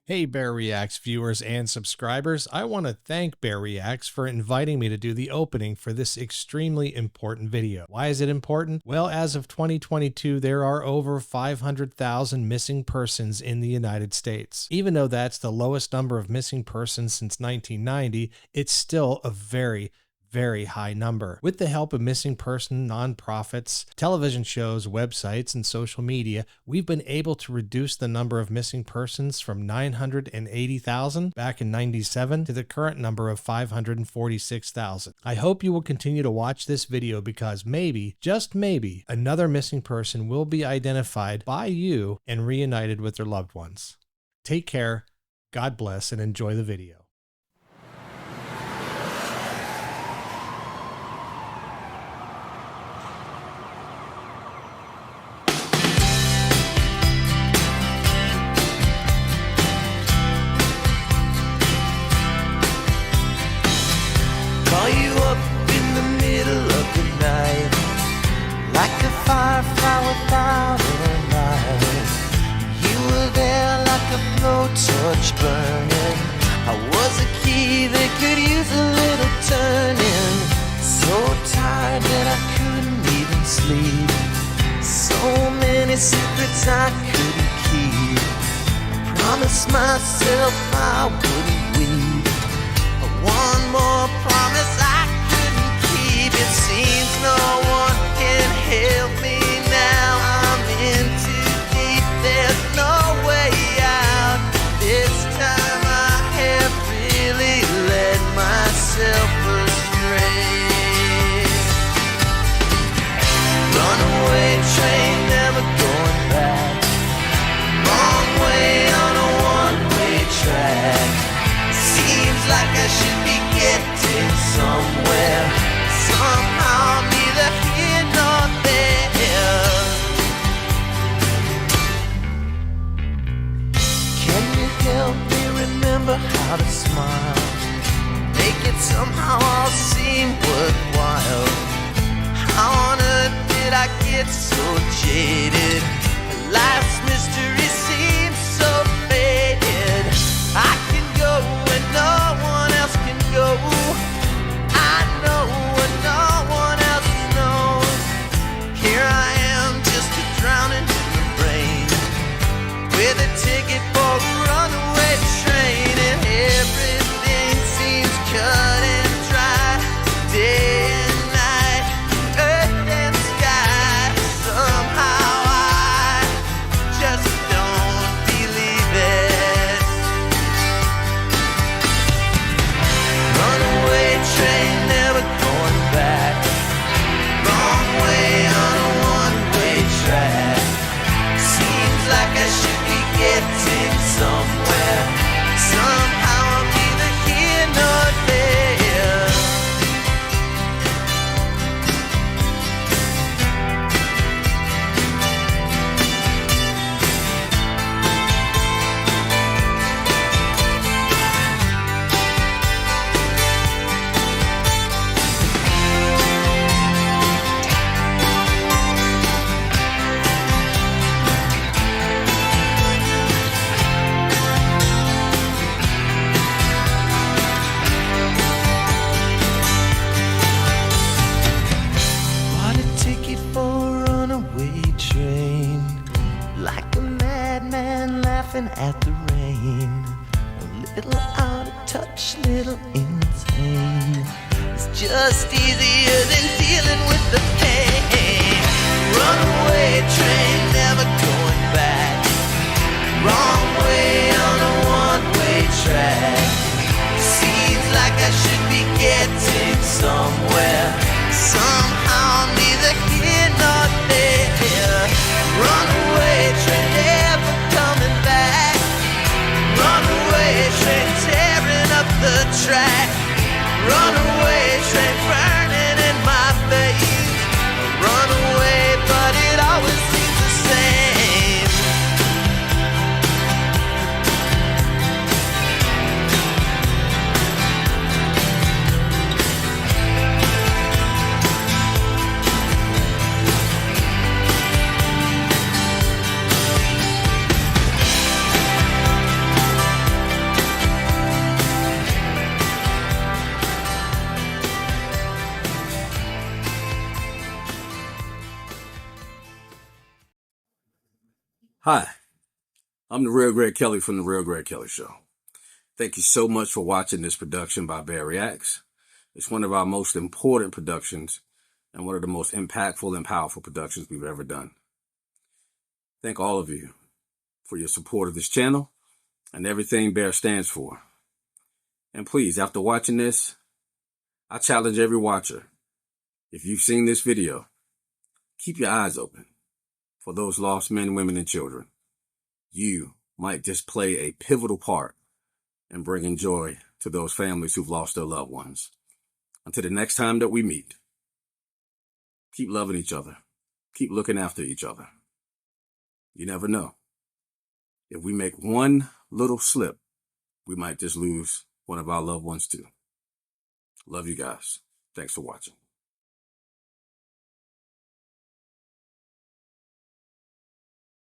Hey Bear Reacts viewers and subscribers, I want to thank Bear Reacts for inviting me to do the opening for this extremely important video. Why is it important? Well, as of 2022, there are over 500,000 missing persons in the United States. Even though that's the lowest number of missing persons since 1990, it's still a very high number. With the help of missing person nonprofits, television shows, websites, and social media, we've been able to reduce the number of missing persons from 980,000 back in '97 to the current number of 546,000. I hope you will continue to watch this video because maybe, just maybe, another missing person will be identified by you and reunited with their loved ones. Take care, God bless, and enjoy the video. Call you up in the middle of the night, like a firefly without a light. You were there like a blowtorch burning. I was a key that could use a little turning. So tired that I couldn't even sleep. So many secrets I couldn't keep. I promised myself I wouldn't weep. One more promise I couldn't keep. It seems no one can help me now. I'm in too deep, there's no way out. This time I have really led myself astray. Runaway train, never going back. Wrong way on a one-way track. Seems like I should be getting somewhere. Somehow I'm neither here nor there. Can you help me remember how to smile? Make it somehow all seem worthwhile. How on earth did I get so jaded? Life's mystery seems so faded. I can go where no one else can go. I know what no one else knows. Here I am, just a drowning in the rain, with a ticket for a runaway train, and everything seems cut and dry. Day and night, earth and sky. Somehow I just don't believe it. Runaway train, never going back. Wrong way on a one-way track. Seems like I should be getting somewhere. Somehow I'm neither here nor there. Bought a ticket for a runaway train, like a madman laughing at the rain. A little out of touch, little insane. It's just easier than dealing with the pain. Runaway train, never going back. Wrong way on a one-way track. Seems like I should be getting somewhere. Somehow I'm neither here nor there. Runaway train, never coming back. Runaway train, tearing up the track. Runaway train, burning in my veins. Runaway, but it always seems the same. Hi, I'm the Real Greg Kelly from the Real Greg Kelly Show. Thank you so much for watching this production by Bear Reacts. It's one of our most important productions and one of the most impactful and powerful productions we've ever done. Thank all of you for your support of this channel and everything Bear stands for. And please, after watching this, I challenge every watcher, if you've seen this video, keep your eyes open for those lost men, women, and children. You might just play a pivotal part in bringing joy to those families who've lost their loved ones. Until the next time that we meet, keep loving each other. Keep looking after each other. You never know. If we make one little slip, we might just lose one of our loved ones too. Love you guys. Thanks for watching.